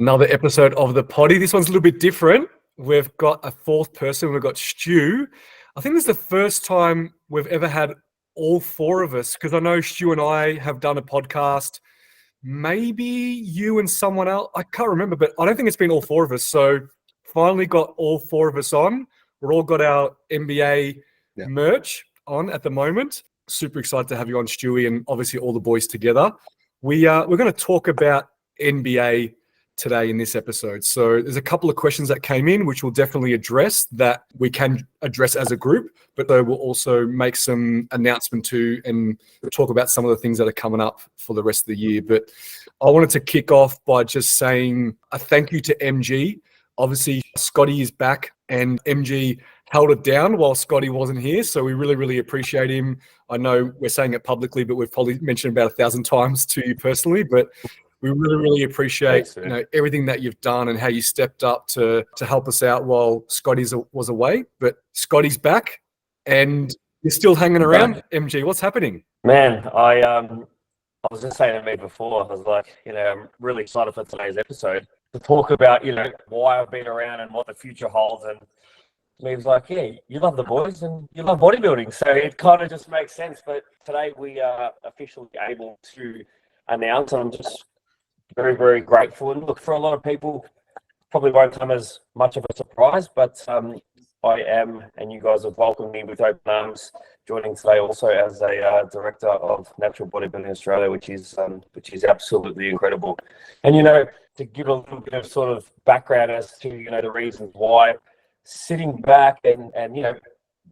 Another episode of the potty. This one's a little bit different. We've got a fourth person. We've got Stu. I think this is the first time we've ever had all four of us, because I know Stu and I have done a podcast. Maybe you and someone else. I can't remember, but I don't think it's been all four of us. So finally got all four of us on. We're all got our NBA merch on at the moment. Super excited to have you on, Stewie, and obviously all the boys together. We're going to talk about NBA today in this episode. So there's a couple of questions that came in, which we'll definitely address, that we can address as a group, but though we'll also make some announcement too and talk about some of the things that are coming up for the rest of the year. But I wanted to kick off by just saying a thank you to MG. Obviously, Scotty is back and MG held it down while Scotty wasn't here. So we really, really appreciate him. I know we're saying it publicly, but we've probably mentioned about 1,000 times to you personally, but we really, really appreciate everything that you've done and how you stepped up to help us out while Scotty was away. But Scotty's back and you're still hanging around. MG, what's happening? Man, I was just saying to me before, I was like, I'm really excited for today's episode to talk about, why I've been around and what the future holds. And he was like, yeah, you love the boys and you love bodybuilding. So it kind of just makes sense. But today we are officially able to announce, and I'm just very, very grateful. And look, for a lot of people, probably won't come as much of a surprise, but I am, and you guys have welcomed me with open arms, joining today also as a director of Natural Bodybuilding Australia, which is absolutely incredible. And to give a little bit of sort of background as to the reasons why, sitting back and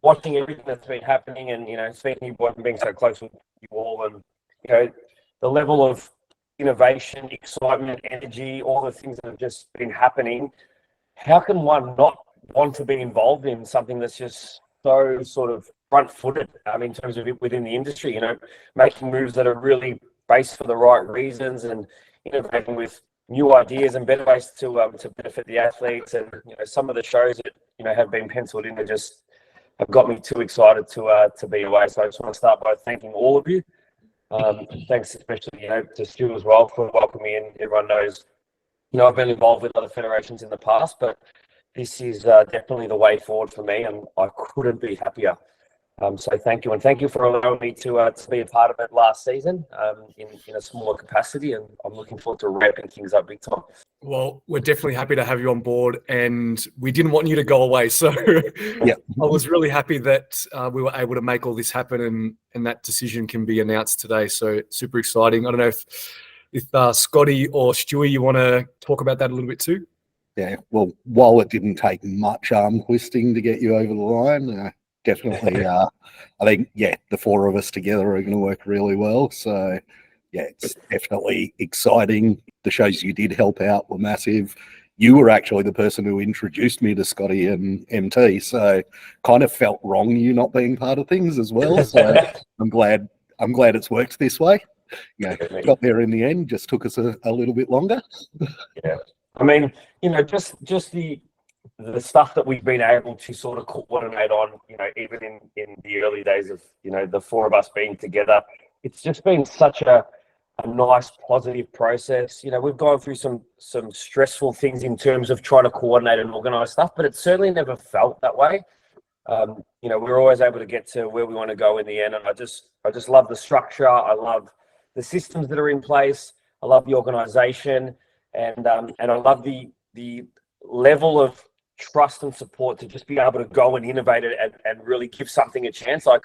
watching everything that's been happening, and speaking to you and being so close with you all, and the level of innovation, excitement, energy, all the things that have just been happening, how can one not want to be involved in something that's just so sort of front-footed in terms of it within the industry, making moves that are really based for the right reasons and innovating with new ideas and better ways to benefit the athletes. And some of the shows that have been penciled in just have got me too excited to be away. So I just want to start by thanking all of you. Thanks especially to Stu as well for welcoming me in. Everyone knows I've been involved with other federations in the past, but this is definitely the way forward for me, and I couldn't be happier. So thank you, and thank you for allowing me to be a part of it last season in a smaller capacity, and I'm looking forward to ramping things up big time. Well, we're definitely happy to have you on board, and we didn't want you to go away. So I was really happy that we were able to make all this happen, and that decision can be announced today. So super exciting. I don't know if Scotty or Stewie, you want to talk about that a little bit too? Yeah, well, while it didn't take much arm twisting to get you over the line, definitely, I think, the four of us together are going to work really well. So, it's definitely exciting. The shows you did help out were massive. You were actually the person who introduced me to Scotty and MT, so kind of felt wrong you not being part of things as well. So I'm glad it's worked this way. Got there in the end. Just took us a little bit longer. Yeah, just the stuff that we've been able to sort of coordinate on, even in the early days of, the four of us being together, it's just been such a nice, positive process. We've gone through some stressful things in terms of trying to coordinate and organize stuff, but it certainly never felt that way. We're always able to get to where we want to go in the end. And I just love the structure. I love the systems that are in place. I love the organization, and I love the level of trust and support to just be able to go and innovate it and really give something a chance. Like,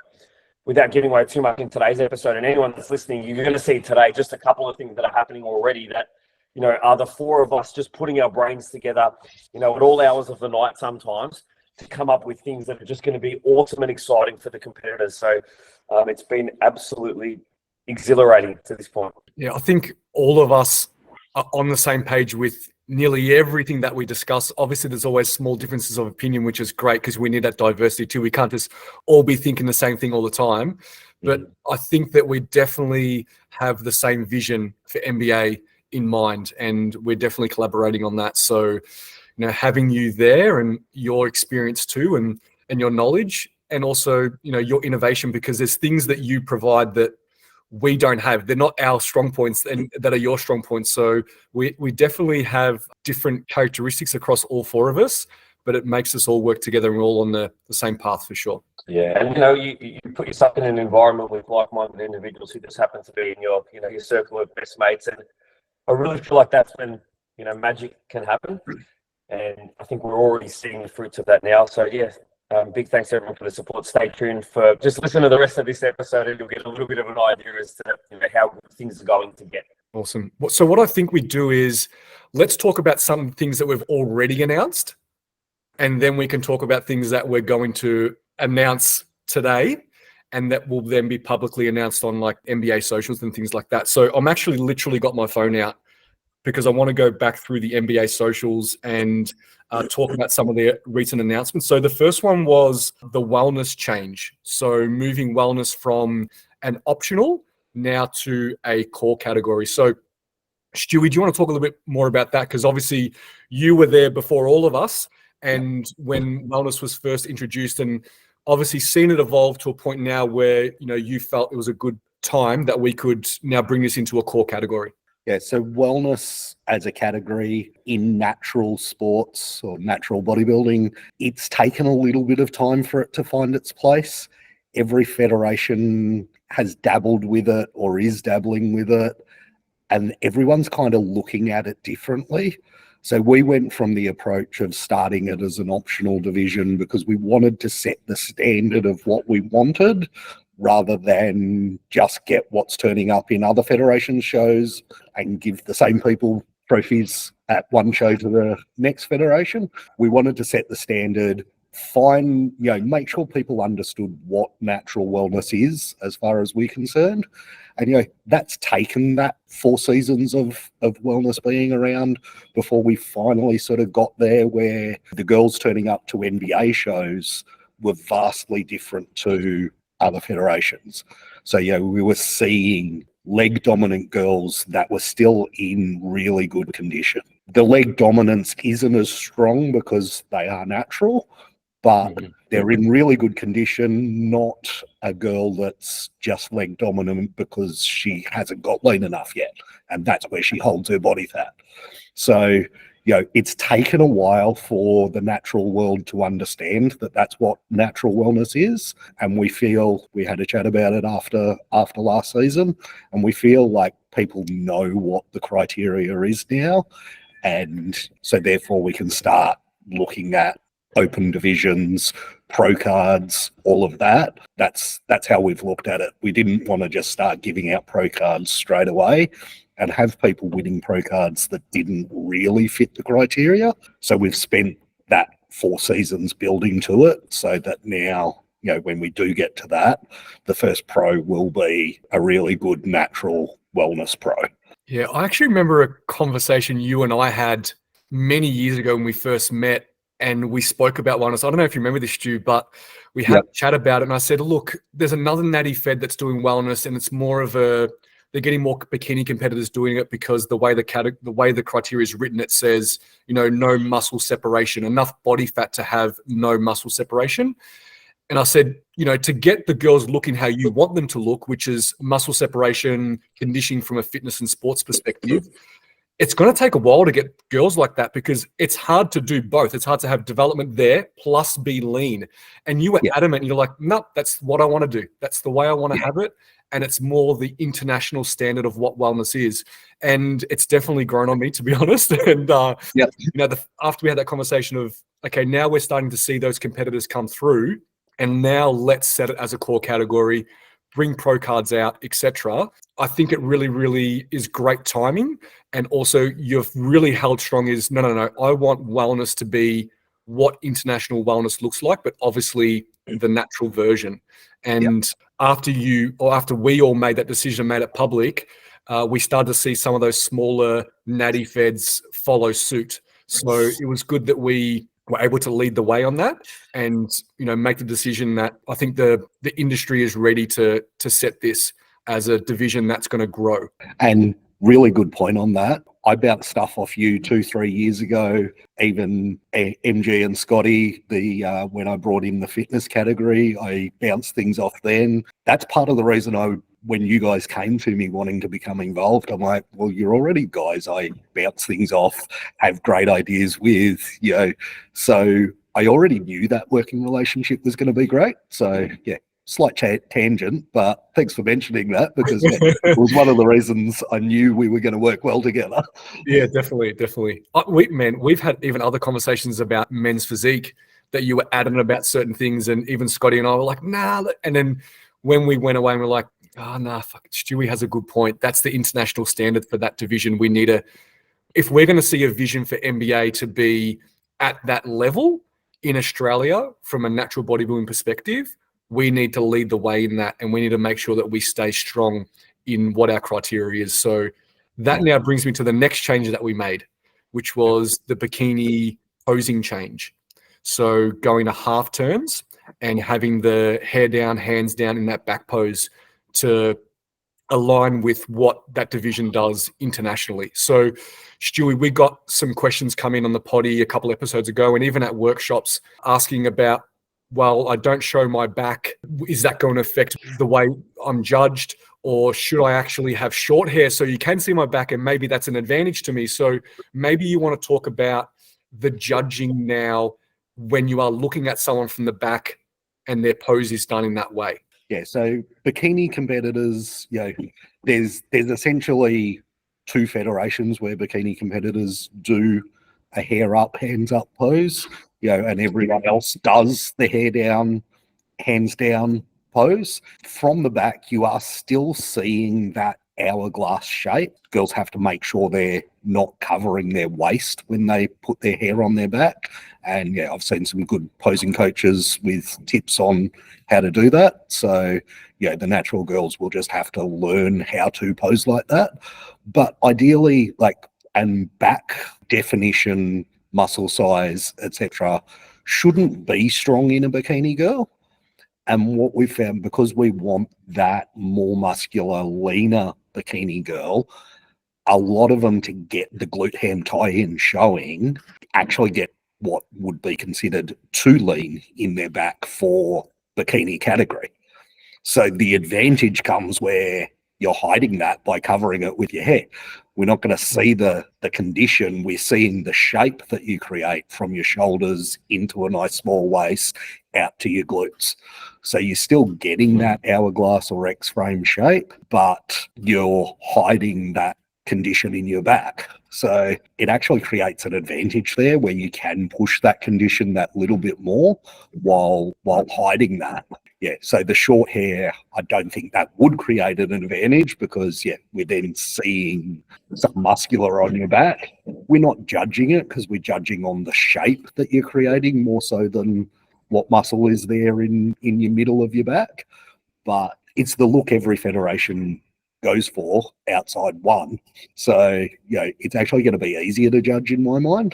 without giving away too much in today's episode, and anyone that's listening, you're going to see today just a couple of things that are happening already that, are the four of us just putting our brains together, at all hours of the night sometimes, to come up with things that are just going to be awesome and exciting for the competitors. So it's been absolutely exhilarating to this point. Yeah, I think all of us are on the same page with nearly everything that we discuss. Obviously, there's always small differences of opinion, which is great because we need that diversity too. We can't just all be thinking the same thing all the time. But I think that we definitely have the same vision for NBA in mind, and we're definitely collaborating on that. So, having you there and your experience too, and your knowledge, and also, your innovation, because there's things that you provide that we don't have. They're not our strong points and that are your strong points. So we definitely have different characteristics across all four of us, but it makes us all work together and we're all on the same path for sure. Yeah, and you put yourself in an environment with like-minded individuals who just happen to be in your your circle of best mates, and I really feel like that's when magic can happen, and I think we're already seeing the fruits of that now. So yeah, big thanks to everyone for the support. Stay tuned for just listen to the rest of this episode, and you'll get a little bit of an idea as to how good things are going to get. Awesome. So what I think we do is let's talk about some things that we've already announced, and then we can talk about things that we're going to announce today and that will then be publicly announced on like NBA socials and things like that. So I'm actually literally got my phone out because I want to go back through the NBA socials and talk about some of the recent announcements. So the first one was the wellness change. So moving wellness from an optional now to a core category. So Stewie, do you want to talk a little bit more about that? Because obviously you were there before all of us, and when wellness was first introduced, and obviously seen it evolve to a point now where you felt it was a good time that we could now bring this into a core category. Yeah, so wellness as a category in natural sports or natural bodybuilding, it's taken a little bit of time for it to find its place. Every federation has dabbled with it or is dabbling with it, and everyone's kind of looking at it differently. So we went from the approach of starting it as an optional division because we wanted to set the standard of what we wanted rather than just get what's turning up in other federation shows and give the same people trophies at one show to the next federation. We wanted to set the standard, make sure people understood what natural wellness is as far as we're concerned. And, that's taken that 4 seasons of wellness being around before we finally sort of got there where the girls turning up to NBA shows were vastly different to other federations. So, we were seeing leg dominant girls that were still in really good condition. The leg dominance isn't as strong because they are natural, but they're in really good condition, not a girl that's just leg dominant because she hasn't got lean enough yet. And that's where she holds her body fat. So, it's taken a while for the natural world to understand that that's what natural wellness is. And we feel, we had a chat about it after last season, and we feel like people know what the criteria is now. And so therefore we can start looking at open divisions, pro cards, all of that. That's how we've looked at it. We didn't want to just start giving out pro cards straight away and have people winning pro cards that didn't really fit the criteria. So we've spent that 4 seasons building to it so that now, when we do get to that, the first pro will be a really good natural wellness pro. Yeah, I actually remember a conversation you and I had many years ago when we first met, and we spoke about wellness. I don't know if you remember this, Stu, but we had a chat about it, and I said, look, there's another natty fed that's doing wellness, and it's more of they're getting more bikini competitors doing it because the way the criteria is written, it says, no muscle separation, enough body fat to have no muscle separation. And I said, to get the girls looking how you want them to look, which is muscle separation, conditioning from a fitness and sports perspective, it's going to take a while to get girls like that because it's hard to do both. It's hard to have development there plus be lean. And you were adamant. You're like, no, that's what I want to do. That's the way I want to have it. And it's more the international standard of what wellness is. And it's definitely grown on me, to be honest. And, after we had that conversation of, okay, now we're starting to see those competitors come through, and now let's set it as a core category, bring pro cards out, etc. I think it really, really is great timing. And also you've really held strong is, no, I want wellness to be what international wellness looks like, but obviously the natural version. And after we all made that decision, made it public, we started to see some of those smaller natty feds follow suit. So it was good that we were able to lead the way on that and, make the decision that I think the industry is ready to set this as a division that's going to grow. And really good point on that. I bounced stuff off you 2-3 years ago, even MG and Scotty, when I brought in the fitness category, I bounced things off then. That's part of the reason I when you guys came to me wanting to become involved, I'm like, well, you're already guys I bounce things off, have great ideas with, so I already knew that working relationship was going to be great. So yeah, slight tangent, but thanks for mentioning that, because it was one of the reasons I knew we were going to work well together. Yeah, definitely. We've had even other conversations about men's physique that you were adamant about certain things, and even Scotty and I were like, nah. And then when we went away and we're like, oh, nah, fuck, Stewie has a good point. That's the international standard for that division. We need if we're going to see a vision for NBA to be at that level in Australia from a natural bodybuilding perspective, we need to lead the way in that, and we need to make sure that we stay strong in what our criteria is. So that now brings me to the next change that we made, which was the bikini posing change. So going to half turns and having the hair down, hands down in that back pose to align with what that division does internationally. So Stewie, we got some questions come in on the potty a couple episodes ago, and even at workshops, asking about, well, I don't show my back. Is that going to affect the way I'm judged? Or should I actually have short hair so you can see my back, and maybe that's an advantage to me? So maybe you want to talk about the judging now when you are looking at someone from the back and their pose is done in that way. Yeah, so bikini competitors, there's essentially two federations where bikini competitors do a hair up, hands up pose, and everyone else does the hair down, hands down pose. From the back, you are still seeing that hourglass shape. Girls have to make sure they're not covering their waist when they put their hair on their back. And yeah, I've seen some good posing coaches with tips on how to do that. So yeah, the natural girls will just have to learn how to pose like that. But ideally, and back definition, muscle size, etc., shouldn't be strong in a bikini girl. And what we found, because we want that more muscular, leaner bikini girl, a lot of them, to get the glute ham tie-in showing, actually get what would be considered too lean in their back for bikini category. So the advantage comes where you're hiding that by covering it with your hair. We're not going to see the condition. We're seeing the shape that you create from your shoulders into a nice small waist out to your glutes. So you're still getting that hourglass or X-frame shape, but you're hiding that condition in your back. So it actually creates an advantage there where you can push that condition that little bit more while hiding that. Yeah, so the short hair, I don't think that would create an advantage, because yeah, we're then seeing some muscular on your back. We're not judging it because we're judging on the shape that you're creating more so than what muscle is there in your middle of your back. But it's the look every federation goes for outside one. So, it's actually going to be easier to judge in my mind.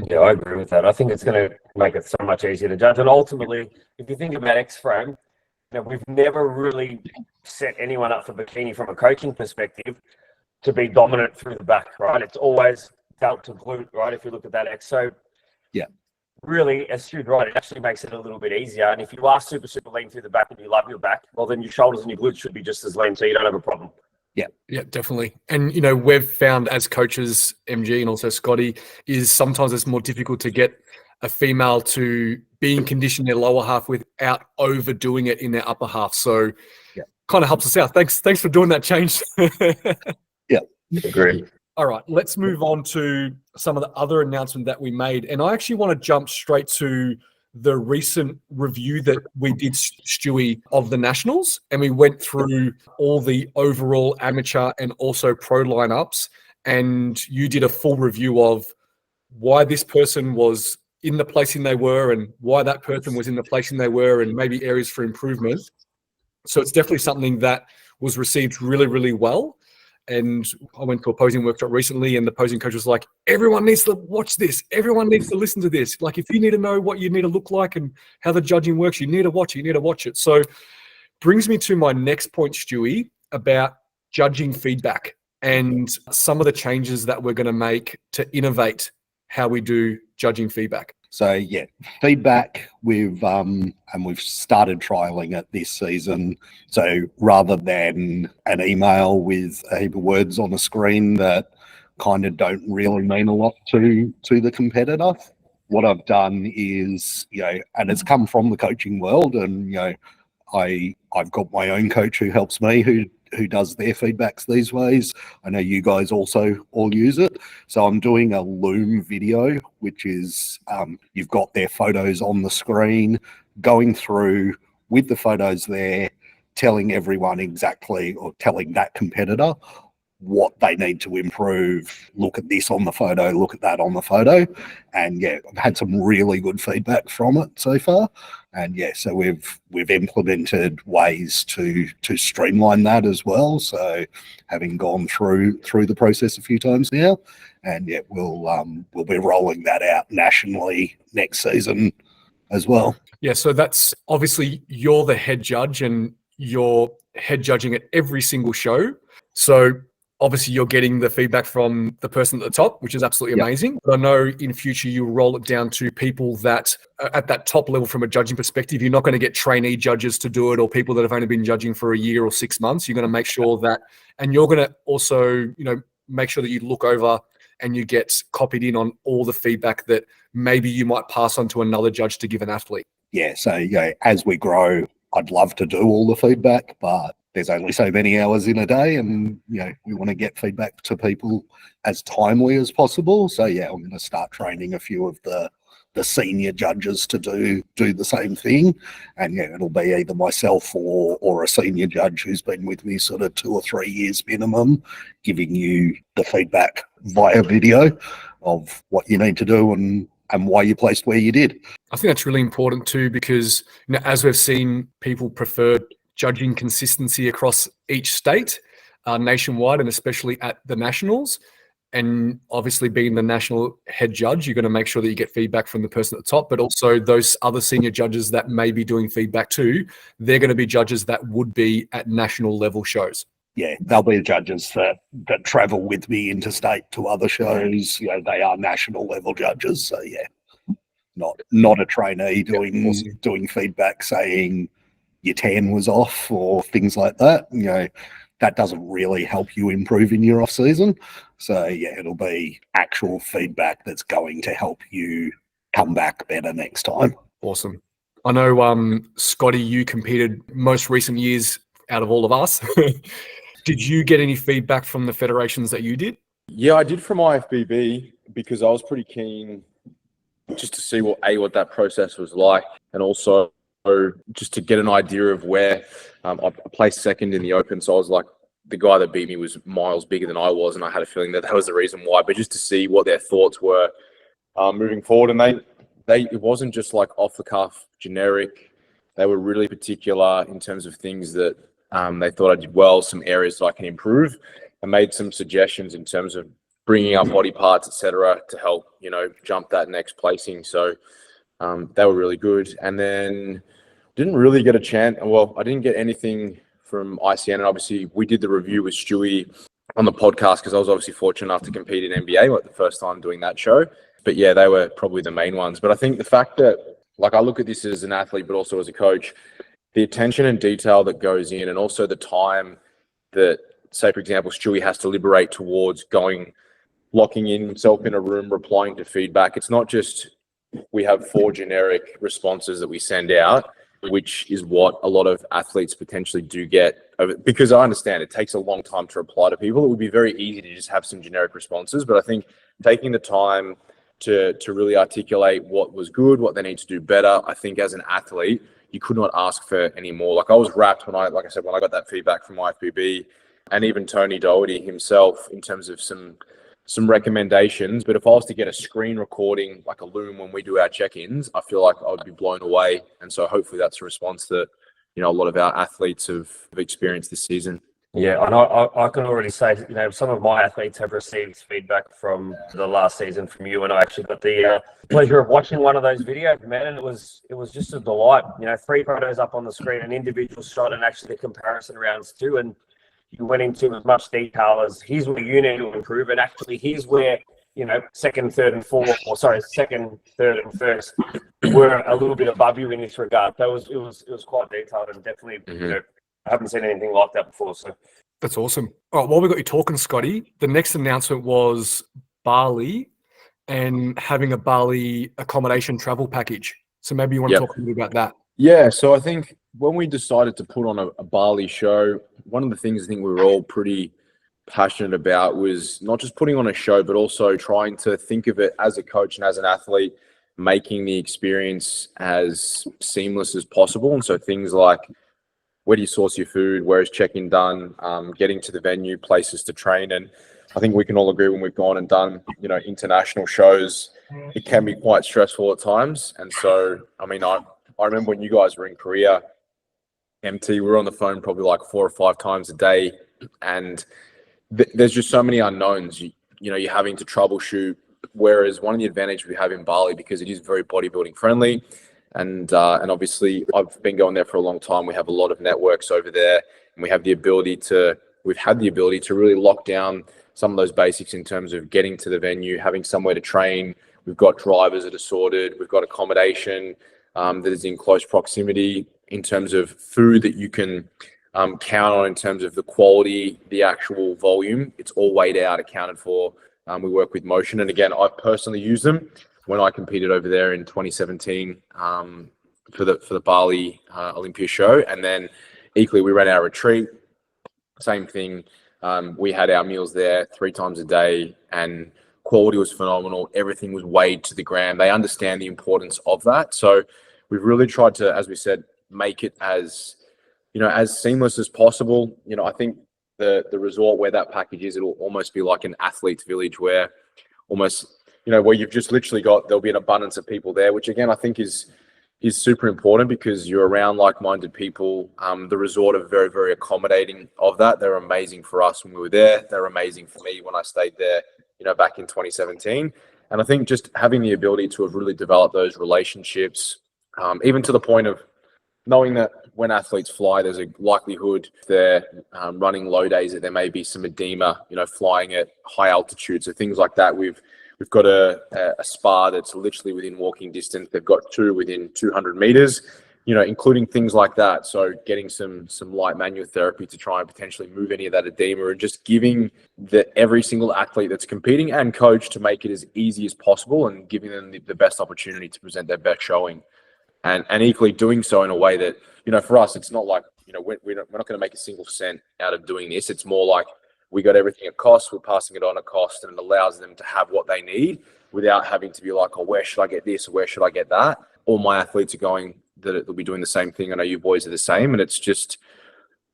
Yeah, I agree with that. I think it's going to make it so much easier to judge. And ultimately, if you think about X-frame, we've never really set anyone up for bikini from a coaching perspective to be dominant through the back, right? It's always dealt to glute, right? If you look at that X. So yeah, really, as Stu's right, it actually makes it a little bit easier. And if you are super, super lean through the back and you love your back, well, then your shoulders and your glutes should be just as lean, so you don't have a problem. Yeah, definitely. And, we've found as coaches, MG and also Scotty, is sometimes it's more difficult to get a female to be in condition in their lower half without overdoing it in their upper half. So kind of helps us out. Thanks for doing that change. Yeah, agree. All right, let's move on to some of the other announcements that we made. And I actually want to jump straight to the recent review that we did, Stewie, of the Nationals. And we went through all the overall amateur and also pro lineups. And you did a full review of why this person was in the placing they were and why that person was in the placing they were, and maybe areas for improvement. So it's definitely something that was received really, really well. And I went to a posing workshop recently, and the posing coach was like, everyone needs to watch this. Everyone needs to listen to this. Like, if you need to know what you need to look like and how the judging works, you need to watch it. You need to watch it. So brings me to my next point, Stewie, about judging feedback and some of the changes that we're going to make to innovate how we do judging feedback. So yeah, feedback and we've started trialing it this season. So rather than an email with a heap of words on a screen that kind of don't really mean a lot to the competitor, what I've done is, and it's come from the coaching world, and I've got my own coach who helps me, who does their feedbacks these ways. I know you guys also all use it. So I'm doing a Loom video, which is you've got their photos on the screen, going through with the photos there, telling everyone exactly, or telling that competitor what they need to improve. Look at this on the photo, look at that on the photo. And yeah, I've had some really good feedback from it so far. And yeah, so we've implemented ways to streamline that as well. So having gone through the process a few times now, and yeah, we'll be rolling that out nationally next season as well. Yeah, so that's obviously you're the head judge and you're head judging at every single show. So obviously you're getting the feedback from the person at the top, which is absolutely amazing. But I know in future you'll roll it down to people that at that top level from a judging perspective. You're not going to get trainee judges to do it, or people that have only been judging for a year or 6 months. You're going to make sure that, and you're going to also, make sure that you look over and you get copied in on all the feedback that maybe you might pass on to another judge to give an athlete. Yeah, so as we grow, I'd love to do all the feedback, but there's only so many hours in a day, and we want to get feedback to people as timely as possible. So yeah, I'm going to start training a few of the senior judges to do the same thing, and yeah, it'll be either myself or a senior judge who's been with me sort of 2 or 3 years minimum, giving you the feedback via video of what you need to do and why you placed where you did. I think that's really important too, because as we've seen, people prefer judging consistency across each state, nationwide, and especially at the nationals. And obviously being the national head judge, you're going to make sure that you get feedback from the person at the top, but also those other senior judges that may be doing feedback too, they're going to be judges that would be at national level shows. Yeah, they'll be the judges that travel with me interstate to other shows. They are national level judges. So yeah, not a trainee doing feedback saying your tan was off or things like that. That doesn't really help you improve in your off season. So yeah, it'll be actual feedback that's going to help you come back better next time. Awesome. I know, Scotty, you competed most recent years out of all of us. Did you get any feedback from the federations that you did? Yeah, I did from IFBB, because I was pretty keen just to see what that process was like, and also just to get an idea of where I placed second in the Open. So I was like, the guy that beat me was miles bigger than I was, and I had a feeling that was the reason why. But just to see what their thoughts were moving forward, and it wasn't just like off the cuff generic. They were really particular in terms of things that they thought I did well, some areas that I can improve, and made some suggestions in terms of bringing up body parts, etc., to help jump that next placing. So they were really good. And then didn't really get a chance. Well, I didn't get anything from ICN, and obviously we did the review with Stewie on the podcast, because I was obviously fortunate enough to compete in NBA, like the first time doing that show. But yeah, they were probably the main ones. But I think the fact that, like, I look at this as an athlete, but also as a coach, the attention and detail that goes in, and also the time that, say, for example, Stewie has to liberate towards locking in himself in a room, replying to feedback. It's not just we have 4 generic responses that we send out, which is what a lot of athletes potentially do get. Because I understand it takes a long time to reply to people. It would be very easy to just have some generic responses, but I think taking the time to really articulate what was good, what they need to do better, I think as an athlete, you could not ask for any more. Like, I was wrapped when I got that feedback from IFBB, and even Tony Doherty himself, in terms of some recommendations. But if I was to get a screen recording, like a Loom, when we do our check-ins, I feel like I would be blown away. And so hopefully that's a response that, a lot of our athletes have experienced this season. Yeah, and I can already say, some of my athletes have received feedback from the last season from you, and I actually got the pleasure of watching one of those videos, man, and it was just a delight. 3 photos up on the screen, an individual shot, and actually the comparison rounds too, and you went into as much detail as here's where you need to improve, and actually here's where second, third, and fourth, or sorry, second, third, and first were a little bit above you in this regard. So it was quite detailed, and definitely, I haven't seen anything like that before. So that's awesome. All right, while we got you talking, Scotty, the next announcement was Bali and having a Bali accommodation travel package. So maybe you want to talk a little bit about that. Yeah, so I think when we decided to put on a Bali show, one of the things I think we were all pretty passionate about was not just putting on a show, but also trying to think of it as a coach and as an athlete, making the experience as seamless as possible. And so things like, where do you source your food? Where is check-in done? Getting to the venue, places to train. And I think we can all agree when we've gone and done, international shows, it can be quite stressful at times. And so, I mean, I remember when you guys were in Korea, MT, we were on the phone probably like 4 or 5 times a day. And there's just so many unknowns. You're having to troubleshoot. Whereas one of the advantages we have in Bali, because it is very bodybuilding friendly, and obviously I've been going there for a long time. We have a lot of networks over there, and we've had the ability to really lock down some of those basics in terms of getting to the venue, having somewhere to train. We've got drivers that are sorted. We've got accommodation that is in close proximity. In terms of food that you can count on, in terms of the quality, the actual volume, it's all weighed out, accounted for. We work with Motion, and again, I personally use them when I competed over there in 2017 for the Bali Olympia show. And then equally, we ran our retreat. Same thing. We had our meals there 3 times a day, and quality was phenomenal. Everything was weighed to the gram. They understand the importance of that. So we've really tried to, as we said, make it as seamless as possible. I think the resort where that package is, it'll almost be like an athlete's village where almost, where you've just literally there'll be an abundance of people there, which again, I think is super important because you're around like-minded people. The resort are very, very accommodating of that. They're amazing for us when we were there. They're amazing for me when I stayed there, back in 2017. And I think just having the ability to have really developed those relationships, even to the point of knowing that when athletes fly, there's a likelihood if they're running low days that there may be some edema, flying at high altitude. So things like that. We've got a spa that's literally within walking distance. They've got 2 within 200 meters, including things like that. So getting some light manual therapy to try and potentially move any of that edema, and just giving every single athlete that's competing and coach to make it as easy as possible, and giving them the best opportunity to present their best showing. And equally doing so in a way that, for us, it's not like, we're not going to make a single cent out of doing this. It's more like we got everything at cost, we're passing it on at cost, and it allows them to have what they need without having to be like, oh, where should I get this? Or where should I get that? All my athletes are going that they'll be doing the same thing. I know you boys are the same. And it's just,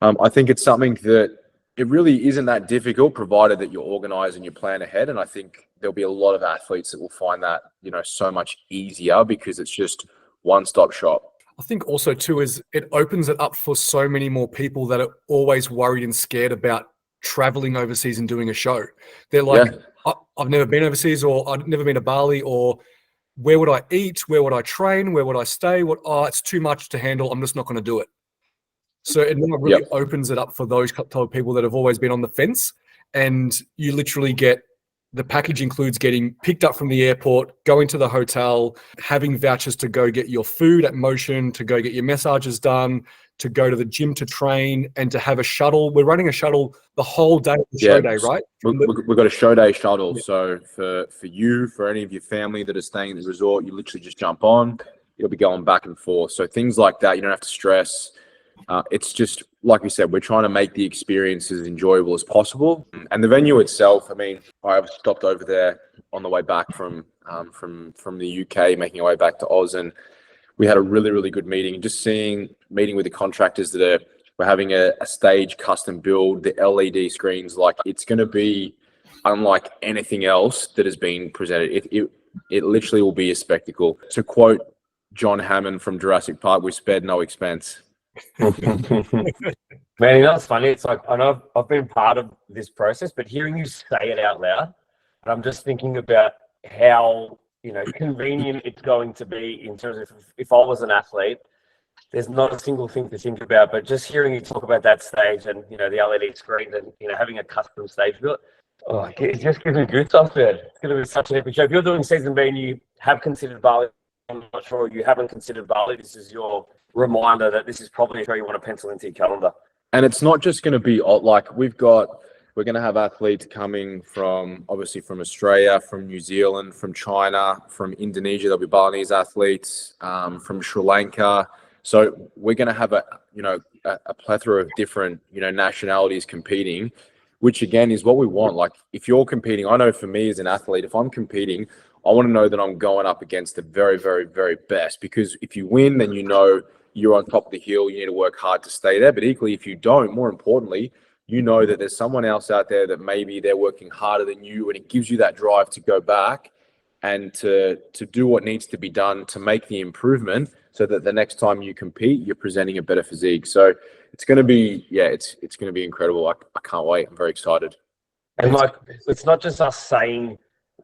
I think it's something that it really isn't that difficult, provided that you're organized and you plan ahead. And I think there'll be a lot of athletes that will find that, so much easier because it's just one-stop shop. I think also too is it opens it up for so many more people that are always worried and scared about traveling overseas and doing a show. They're like, I've never been overseas, or I've never been to Bali, or where would I eat? Where would I train? Where would I stay? It's too much to handle. I'm just not going to do it. So it really opens it up for those type of people that have always been on the fence. And you literally get, the package includes getting picked up from the airport, going to the hotel, having vouchers to go get your food at Motion, to go get your massages done, to go to the gym to train, and to have a shuttle. We're running a shuttle the whole day, show day, right? We've got a show day shuttle. Yeah. So for you, for any of your family that are staying at the resort, you literally just jump on. You'll be going back and forth. So things like that, you don't have to stress. It's just, like we said, we're trying to make the experience as enjoyable as possible. And the venue itself, I mean, I've stopped over there on the way back from the UK, making our way back to Oz, and we had a really, really good meeting. Just meeting with the contractors we're having a stage custom build, the LED screens, like it's going to be unlike anything else that has been presented. It literally will be a spectacle. To quote John Hammond from Jurassic Park, we spared no expense. Man, it's funny. It's like, I know I've been part of this process, but hearing you say it out loud, and I'm just thinking about how, convenient it's going to be in terms of if I was an athlete, there's not a single thing to think about, but just hearing you talk about that stage and, the LED screen and, having a custom stage built, Oh, it just gives me goosebumps, man. It's going to be such an epic show. If you're doing season B and you have considered Bali, I'm not sure you haven't considered Bali, this is your reminder that this is probably a show you want to pencil into your calendar. And it's not just going to be like we're going to have athletes coming from obviously from Australia, from New Zealand, from China, from Indonesia. There'll be Balinese athletes, from Sri Lanka. So we're going to have a plethora of different, nationalities competing, which again is what we want. Like if you're competing, I know for me as an athlete, if I'm competing, I want to know that I'm going up against the very, very, very best, because if you win, then you're on top of the hill. You need to work hard to stay there. But equally, if you don't, more importantly, you know that there's someone else out there that maybe they're working harder than you, and it gives you that drive to go back and to do what needs to be done to make the improvement, so that the next time you compete, you're presenting a better physique. So it's going to be, it's going to be incredible. I can't wait. I'm very excited. And like, it's not just us saying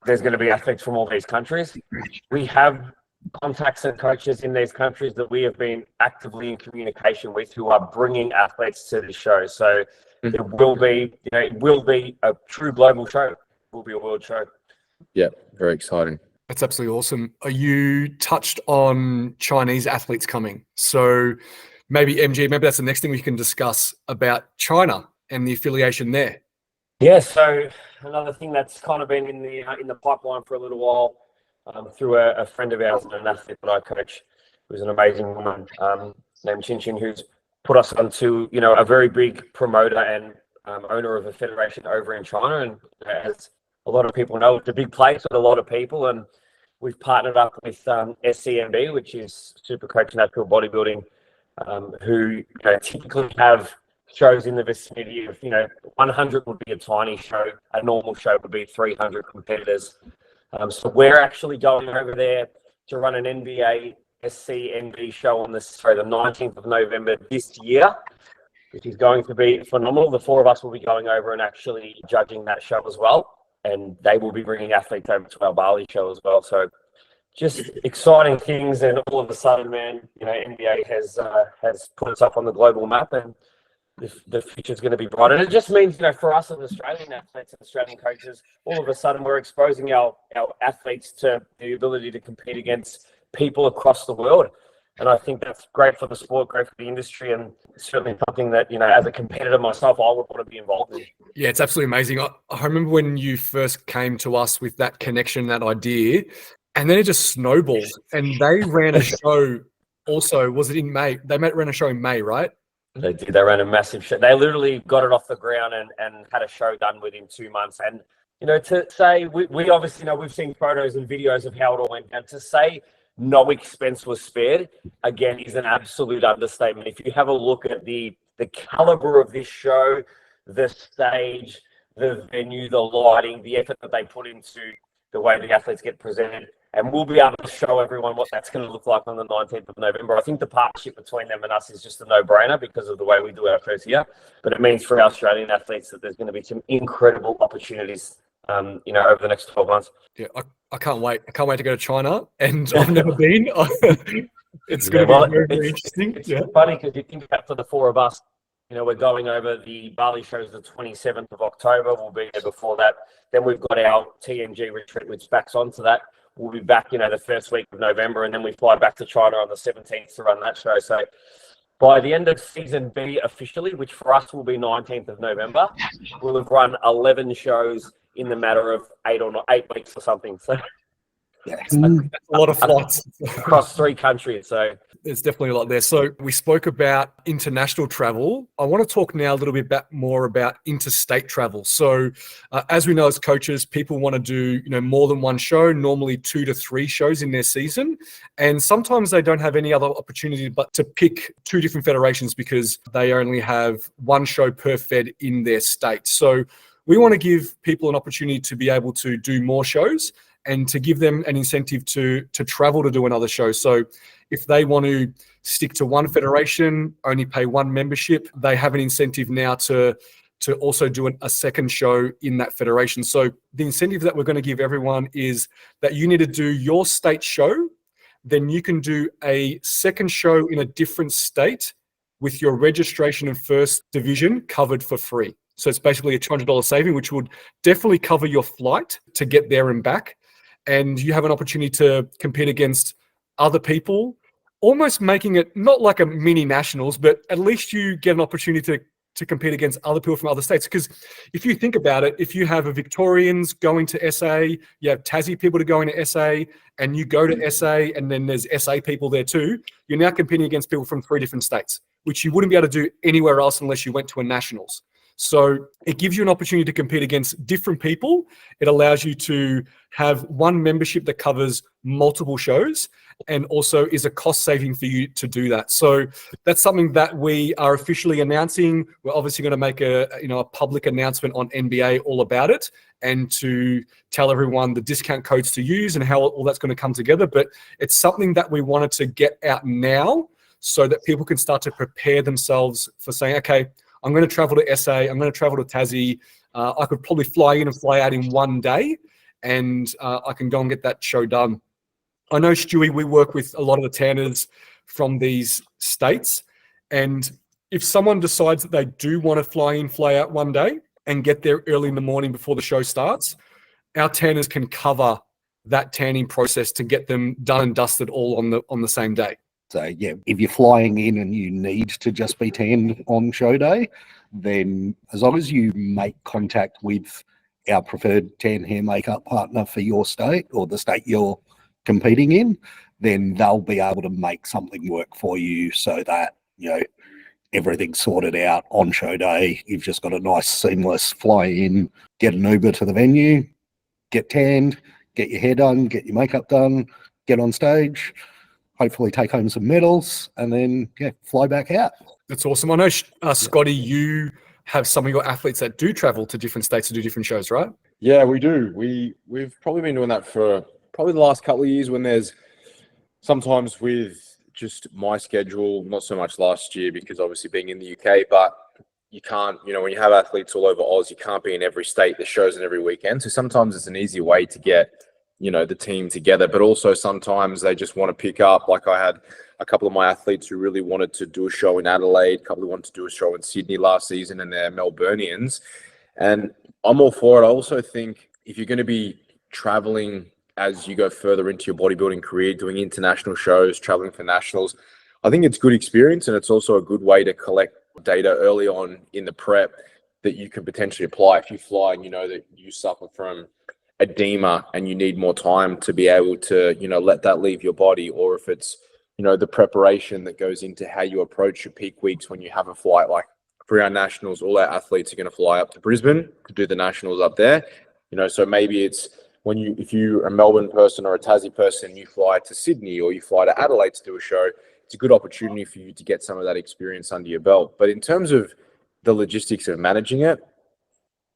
there's going to be athletes from all these countries. We have contacts and coaches in these countries that we have been actively in communication with, who are bringing athletes to the show. So it will be, it will be a true global show. It will be a world show. Yeah, very exciting. That's absolutely awesome. You touched on Chinese athletes coming. So maybe MG, maybe that's the next thing we can discuss about China and the affiliation there. Yeah, so another thing that's kind of been in the pipeline for a little while, through a friend of ours and an athlete that I coach, who's an amazing woman named Chin Chin, who's put us onto, a very big promoter and owner of a federation over in China. And as a lot of people know, it's a big place with a lot of people. And we've partnered up with SCMB, which is Super Coach Natural Bodybuilding, who typically have shows in the vicinity of, 100 would be a tiny show. A normal show would be 300 competitors. So we're actually going over there to run an NBA SCMB show on the 19th of November this year, which is going to be phenomenal. The four of us will be going over and actually judging that show as well. And they will be bringing athletes over to our Bali show as well. So just exciting things. And all of a sudden, man, NBA has put us up on the global map, and the future is going to be bright. And it just means, for us as Australian athletes and Australian coaches, all of a sudden we're exposing our athletes to the ability to compete against people across the world. And I think that's great for the sport, great for the industry, and certainly something that, as a competitor myself, I would want to be involved in. Yeah, it's absolutely amazing. I remember when you first came to us with that connection, that idea, and then it just snowballed. And they ran a show also, was it in May? They ran a show in May, right? They did. They ran a massive show. They literally got it off the ground and had a show done within 2 months. And, to say, we obviously we've seen photos and videos of how it all went down. To say no expense was spared, again, is an absolute understatement. If you have a look at the caliber of this show, the stage, the venue, the lighting, the effort that they put into the way the athletes get presented, and we'll be able to show everyone what that's going to look like on the 19th of November. I think the partnership between them and us is just a no-brainer because of the way we do our shows here. But it means for our Australian athletes that there's going to be some incredible opportunities, over the next 12 months. Yeah, I can't wait. I can't wait to go to China, and I've never been. It's going to be very, very interesting. It's funny because you think about, for the four of us, we're going over the Bali shows the 27th of October. We'll be there before that. Then we've got our TNG retreat, which backs onto that. We'll be back, the first week of November, and then we fly back to China on the 17th to run that show. So by the end of season B officially, which for us will be 19th of November, we'll have run 11 shows in the matter of 8 weeks or something. So that's a lot of flights across 3 countries. So there's definitely a lot there. So we spoke about international travel. I want to talk now a little bit more about interstate travel. So as we know, as coaches, people want to do, more than one show, normally 2 to 3 shows in their season. And sometimes they don't have any other opportunity but to pick 2 different federations because they only have 1 show per fed in their state. So we want to give people an opportunity to be able to do more shows and to give them an incentive to travel to do another show. So if they want to stick to 1 federation, only pay 1 membership, they have an incentive now to also do a second show in that federation. So the incentive that we're going to give everyone is that you need to do your state show, then you can do a second show in a different state with your registration and first division covered for free. So it's basically a $200 saving, which would definitely cover your flight to get there and back. And you have an opportunity to compete against other people, almost making it not like a mini nationals, but at least you get an opportunity to compete against other people from other states. Because if you think about it, if you have a Victorians going to SA, you have Tassie people to go into SA, and you go to SA, and then there's SA people there too, you're now competing against people from 3 different states, which you wouldn't be able to do anywhere else unless you went to a nationals. So it gives you an opportunity to compete against different people. It allows you to have one membership that covers multiple shows, and also is a cost saving for you to do that. So that's something that we are officially announcing. We're obviously going to make a public announcement on NBA all about it, and to tell everyone the discount codes to use and how all that's going to come together. But it's something that we wanted to get out now so that people can start to prepare themselves for saying, okay, I'm going to travel to SA, I'm going to travel to Tassie. I could probably fly in and fly out in one day, and I can go and get that show done. I know, Stewie, we work with a lot of the tanners from these states, and if someone decides that they do want to fly in, fly out one day and get there early in the morning before the show starts, our tanners can cover that tanning process to get them done and dusted all on the same day. So yeah, if you're flying in and you need to just be tanned on show day, then as long as you make contact with our preferred tan hair makeup partner for your state or the state you're competing in, then they'll be able to make something work for you so that, everything's sorted out on show day. You've just got a nice seamless fly in, get an Uber to the venue, get tanned, get your hair done, get your makeup done, get on stage, hopefully take home some medals, and then fly back out. That's awesome. I know, Scotty, you have some of your athletes that do travel to different states to do different shows, right? Yeah, we do. We've probably been doing that for probably the last couple of years, when there's sometimes with just my schedule, not so much last year because obviously being in the UK, but you can't, when you have athletes all over Oz, you can't be in every state. There's shows in every weekend. So sometimes it's an easy way to get, the team together, but also sometimes they just want to pick up. Like I had a couple of my athletes who really wanted to do a show in Adelaide, a couple who wanted to do a show in Sydney last season, and they're Melburnians. And I'm all for it. I also think if you're going to be traveling as you go further into your bodybuilding career, doing international shows, traveling for nationals, I think it's good experience, and it's also a good way to collect data early on in the prep that you can potentially apply. If you fly and you know that you suffer from edema and you need more time to be able to, let that leave your body, or if it's, the preparation that goes into how you approach your peak weeks when you have a flight. Like for our nationals, all our athletes are going to fly up to Brisbane to do the nationals up there, so maybe it's if you're a Melbourne person or a Tassie person, you fly to Sydney or you fly to Adelaide to do a show, it's a good opportunity for you to get some of that experience under your belt. But in terms of the logistics of managing it,